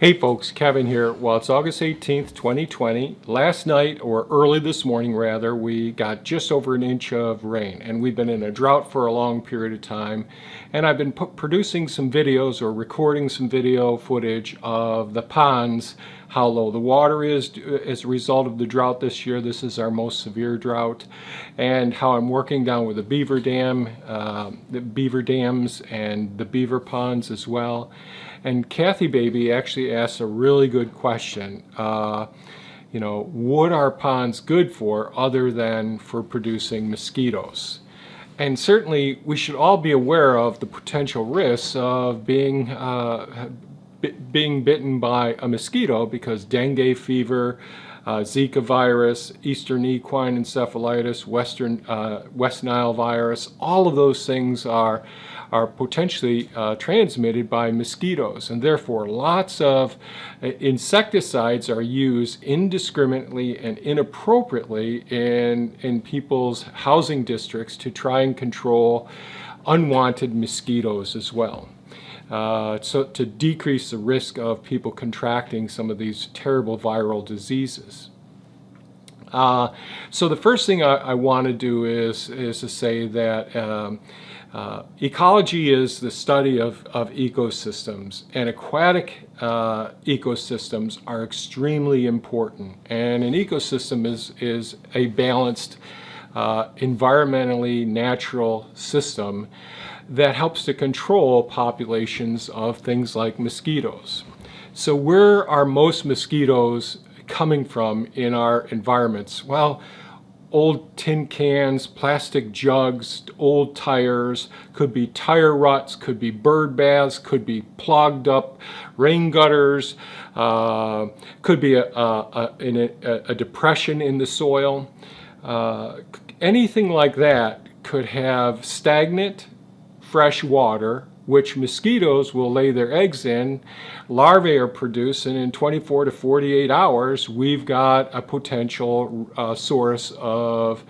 Hey folks, Kevin here. Well, it's August 18th, 2020. Last night, or early this morning rather, we got just over an inch of rain, and we've been in a drought for a long period of time. And I've been producing some videos or recording some video footage of the ponds, how low the water is as a result of the drought this year. This is our most severe drought, and how I'm working down with the beaver dams and the beaver ponds as well. And Kathy Baby actually asked a really good question. What are ponds good for other than for producing mosquitoes? And certainly we should all be aware of the potential risks of being bitten by a mosquito, because dengue fever, Zika virus, Eastern equine encephalitis, West Nile virus, all of those things are potentially transmitted by mosquitoes, and therefore lots of insecticides are used indiscriminately and inappropriately in people's housing districts to try and control unwanted mosquitoes as well. So to decrease the risk of people contracting some of these terrible viral diseases. So the first thing I want to do is to say that ecology is the study of ecosystems, and aquatic ecosystems are extremely important. And an ecosystem is a balanced, environmentally natural system that helps to control populations of things like mosquitoes. So where are most mosquitoes coming from in our environments? Well, old tin cans, plastic jugs, old tires, could be tire ruts, could be bird baths, could be plugged up rain gutters, could be a depression in the soil. Anything like that could have stagnant fresh water, which mosquitoes will lay their eggs in. Larvae are produced, and in 24 to 48 hours, we've got a potential source of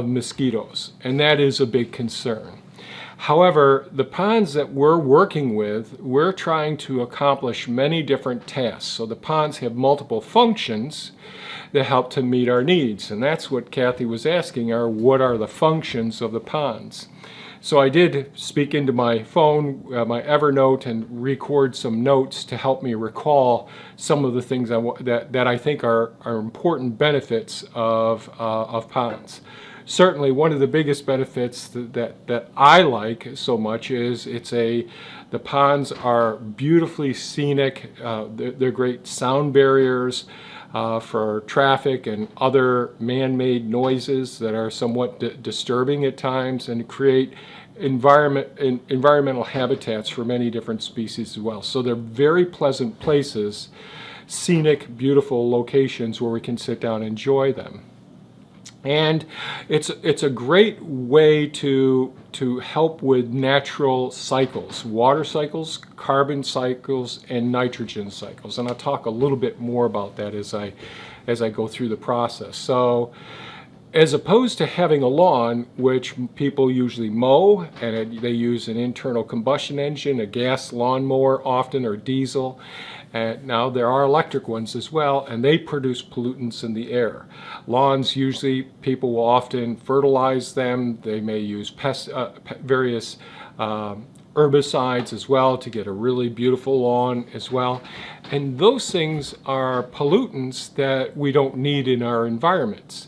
mosquitoes, and that is a big concern. However, the ponds that we're working with, we're trying to accomplish many different tasks. So the ponds have multiple functions that help to meet our needs, and that's what Kathy was asking, what are the functions of the ponds? So I did speak into my phone, my Evernote, and record some notes to help me recall some of the things that I think are important benefits of ponds. Certainly one of the biggest benefits that I like so much is the ponds are beautifully scenic. They're great sound barriers for traffic and other man-made noises that are somewhat disturbing at times, and create environmental habitats for many different species as well. So they're very pleasant places, scenic, beautiful locations where we can sit down and enjoy them. And it's a great way to help with natural cycles, water cycles, carbon cycles, and nitrogen cycles. And I'll talk a little bit more about that as I go through the process. So as opposed to having a lawn, which people usually mow, and they use an internal combustion engine, a gas lawnmower often, or diesel. And now there are electric ones as well, and they produce pollutants in the air. Lawns, usually people will often fertilize them. They may use various herbicides as well to get a really beautiful lawn as well. And those things are pollutants that we don't need in our environments.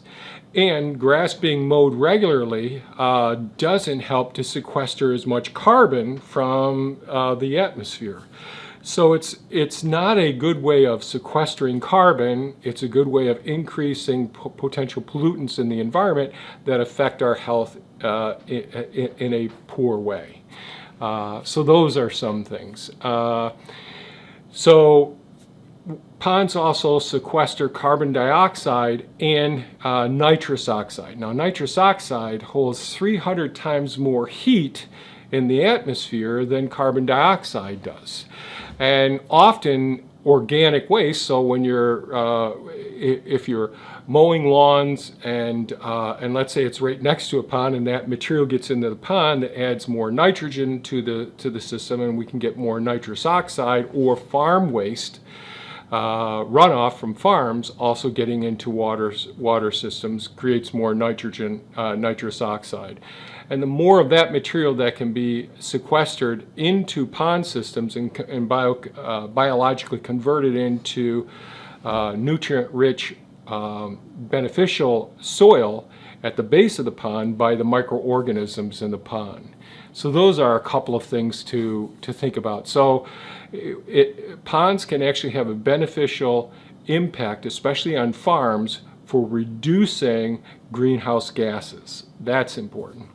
And grass being mowed regularly doesn't help to sequester as much carbon from the atmosphere. So it's not a good way of sequestering carbon. It's a good way of increasing potential pollutants in the environment that affect our health in a poor way. So those are some things. So ponds also sequester carbon dioxide and nitrous oxide. Now, nitrous oxide holds 300 times more heat in the atmosphere than carbon dioxide does. And often organic waste. So when if you're mowing lawns and let's say it's right next to a pond and that material gets into the pond, that adds more nitrogen to the system, and we can get more nitrous oxide, or farm waste runoff from farms also getting into water systems creates more nitrous oxide. And the more of that material that can be sequestered into pond systems and biologically converted into nutrient-rich, beneficial soil at the base of the pond by the microorganisms in the pond. So those are a couple of things to think about. So ponds can actually have a beneficial impact, especially on farms, for reducing greenhouse gases. That's important.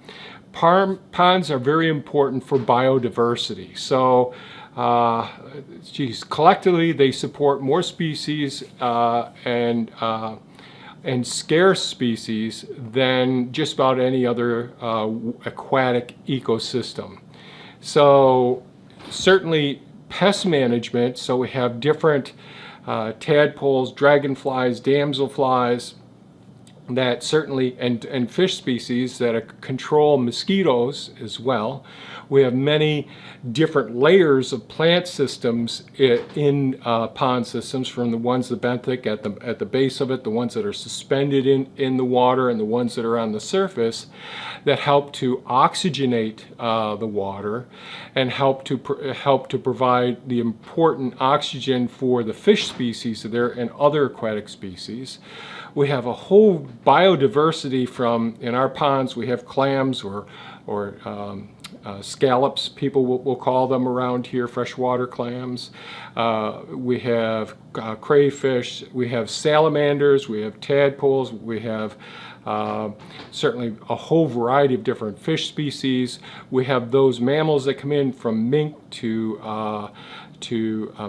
Ponds are very important for biodiversity. So, collectively they support more species and scarce species than just about any other aquatic ecosystem. So certainly pest management, so we have different tadpoles, dragonflies, damselflies, that certainly, and fish species that control mosquitoes as well. We have many different layers of plant systems in pond systems, from the ones that benthic at the base of it, the ones that are suspended in the water, and the ones that are on the surface, that help to oxygenate the water and help to provide the important oxygen for the fish species there and other aquatic species. We have a whole biodiversity in our ponds. We have clams or scallops, people will call them around here, freshwater clams. We have crayfish, we have salamanders, we have tadpoles, we have certainly a whole variety of different fish species. We have those mammals that come in, from mink to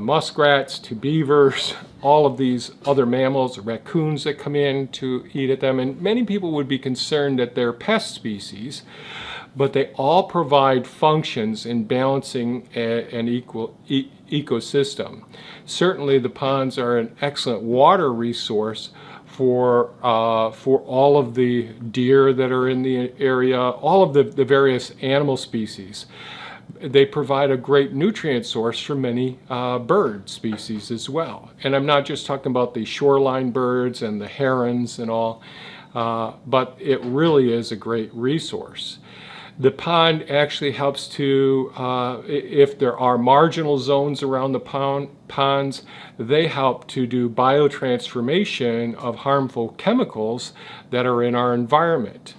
muskrats to beavers, all of these other mammals, raccoons that come in to eat at them. And many people would be concerned that they're pest species, but they all provide functions in balancing an ecosystem. Certainly the ponds are an excellent water resource for all of the deer that are in the area, all of the various animal species. They provide a great nutrient source for many bird species as well. And I'm not just talking about the shoreline birds and the herons and all, but it really is a great resource. The pond actually helps to, if there are marginal zones around the ponds, they help to do biotransformation of harmful chemicals that are in our environment.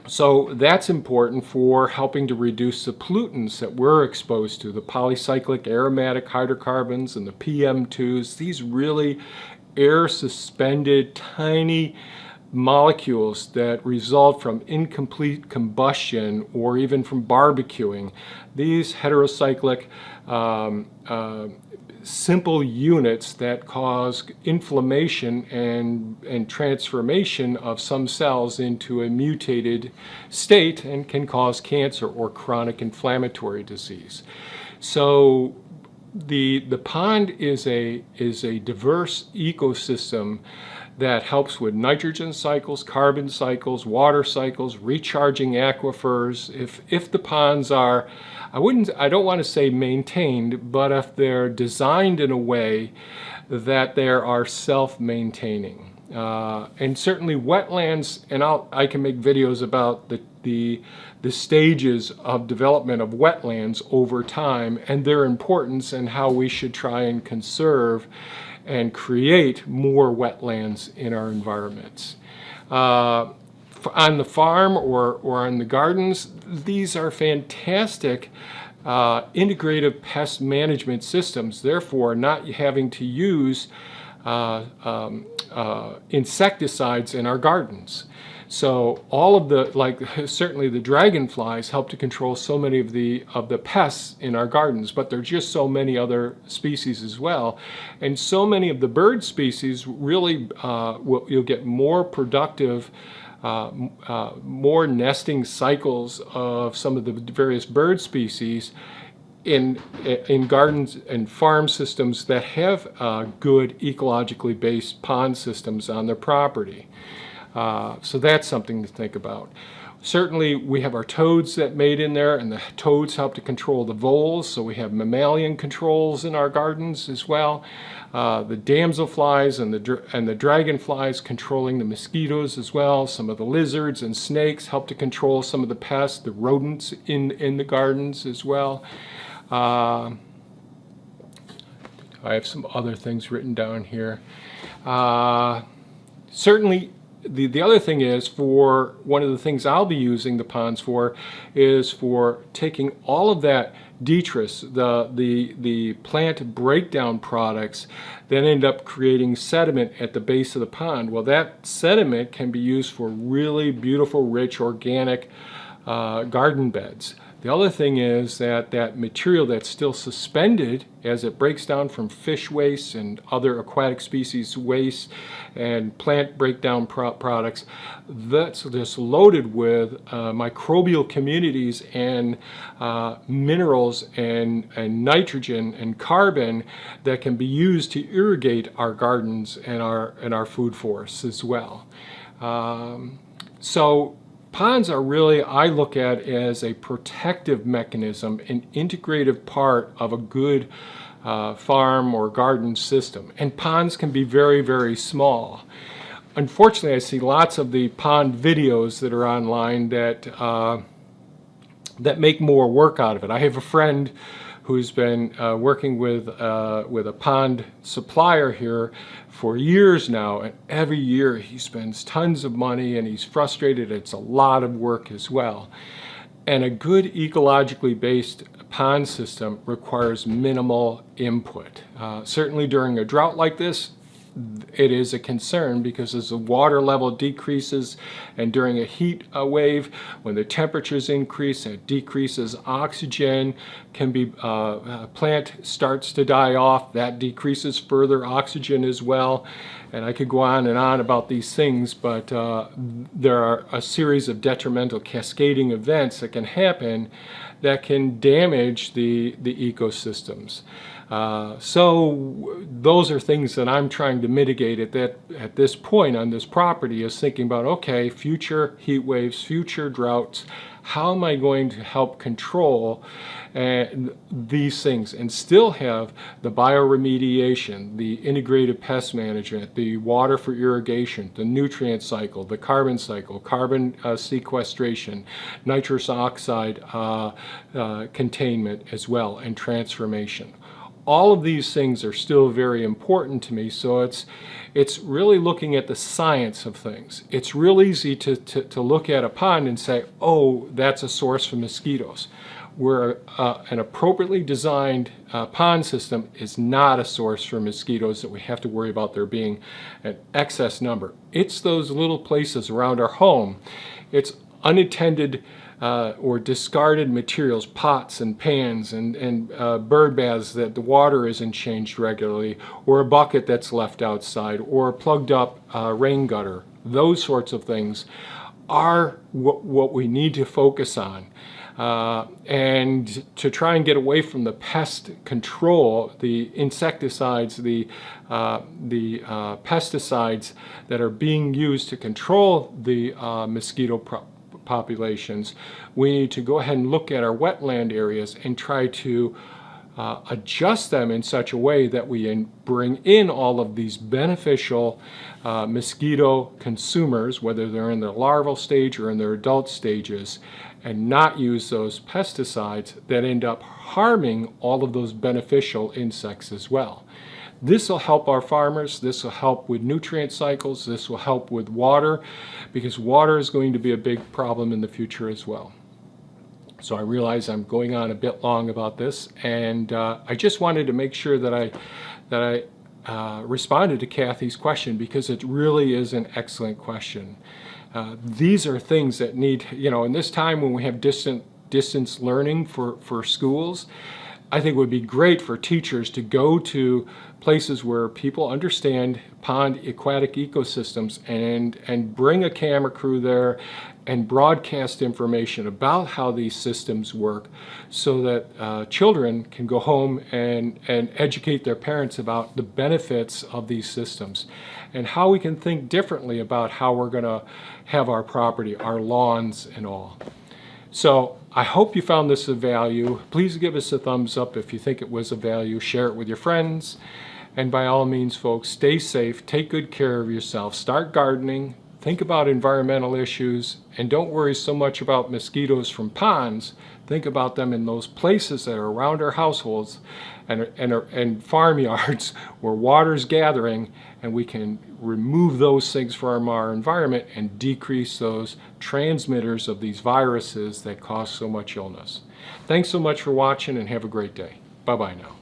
So that's important for helping to reduce the pollutants that we're exposed to, the polycyclic aromatic hydrocarbons and the PM2s, these really air-suspended tiny molecules that result from incomplete combustion or even from barbecuing. These heterocyclic simple units that cause inflammation and transformation of some cells into a mutated state and can cause cancer or chronic inflammatory disease. So the pond is a diverse ecosystem that helps with nitrogen cycles, carbon cycles, water cycles, recharging aquifers. If the ponds are, I don't want to say maintained, but if they're designed in a way that they are self-maintaining. And certainly wetlands, and I can make videos about the stages of development of wetlands over time and their importance and how we should try and conserve and create more wetlands in our environments. On the farm or on the gardens, these are fantastic integrative pest management systems, therefore not having to use insecticides in our gardens. So all of the, certainly the dragonflies help to control so many of the pests in our gardens, but there are just so many other species as well. And so many of the bird species really, you'll get more productive, more nesting cycles of some of the various bird species in gardens and farm systems that have good ecologically based pond systems on their property. So that's something to think about. Certainly we have our toads that mate in there, and the toads help to control the voles, so we have mammalian controls in our gardens as well. The damselflies and the dragonflies controlling the mosquitoes as well. Some of the lizards and snakes help to control some of the pests, the rodents in the gardens as well. I have some other things written down here. Certainly, the other thing is, for one of the things I'll be using the ponds for is for taking all of that detritus, the plant breakdown products that end up creating sediment at the base of the pond. Well, that sediment can be used for really beautiful, rich, organic garden beds. The other thing is that that material that's still suspended as it breaks down from fish waste and other aquatic species waste and plant breakdown products, that's just loaded with microbial communities and minerals and nitrogen and carbon that can be used to irrigate our gardens and our food forests as well. So ponds are really, I look at as a protective mechanism, an integrative part of a good farm or garden system. And ponds can be very, very small. Unfortunately, I see lots of the pond videos that are online that make more work out of it. I have a friend who's been working with a pond supplier here for years now, and every year he spends tons of money and he's frustrated. It's a lot of work as well. And a good ecologically based pond system requires minimal input. Certainly during a drought like this, it is a concern, because as the water level decreases and during a heat wave, when the temperatures increase, it decreases oxygen, plant starts to die off, that decreases further oxygen as well. And I could go on and on about these things, but there are a series of detrimental cascading events that can happen that can damage the ecosystems. So those are things that I'm trying to mitigate at this point on this property, is thinking about, okay, future heat waves, future droughts, how am I going to help control these things and still have the bioremediation, the integrated pest management, the water for irrigation, the nutrient cycle, the carbon cycle, carbon sequestration, nitrous oxide containment as well, and transformation. All of these things are still very important to me, so it's really looking at the science of things. It's real easy to look at a pond and say, oh, that's a source for mosquitoes, where an appropriately designed pond system is not a source for mosquitoes that we have to worry about there being an excess number. It's those little places around our home. It's unattended or discarded materials, pots and pans and bird baths that the water isn't changed regularly, or a bucket that's left outside, or a plugged up rain gutter. Those sorts of things are what we need to focus on. And to try and get away from the pest control, the insecticides, the pesticides that are being used to control the mosquito populations, we need to go ahead and look at our wetland areas and try to adjust them in such a way that we bring in all of these beneficial mosquito consumers, whether they're in their larval stage or in their adult stages, and not use those pesticides that end up harming all of those beneficial insects as well. This will help our farmers, this will help with nutrient cycles, this will help with water, because water is going to be a big problem in the future as well. So I realize I'm going on a bit long about this, and I just wanted to make sure that I responded to Kathy's question, because it really is an excellent question. These are things that need, in this time when we have distance learning for schools, I think it would be great for teachers to go to places where people understand pond aquatic ecosystems and bring a camera crew there and broadcast information about how these systems work so that children can go home and educate their parents about the benefits of these systems and how we can think differently about how we're going to have our property, our lawns and all. So I hope you found this of value. Please give us a thumbs up if you think it was of value. Share it with your friends. And by all means, folks, stay safe, take good care of yourself, start gardening, think about environmental issues, and don't worry so much about mosquitoes from ponds. Think about them in those places that are around our households and farmyards where water's gathering, and we can remove those things from our environment and decrease those transmitters of these viruses that cause so much illness. Thanks so much for watching and have a great day. Bye-bye now.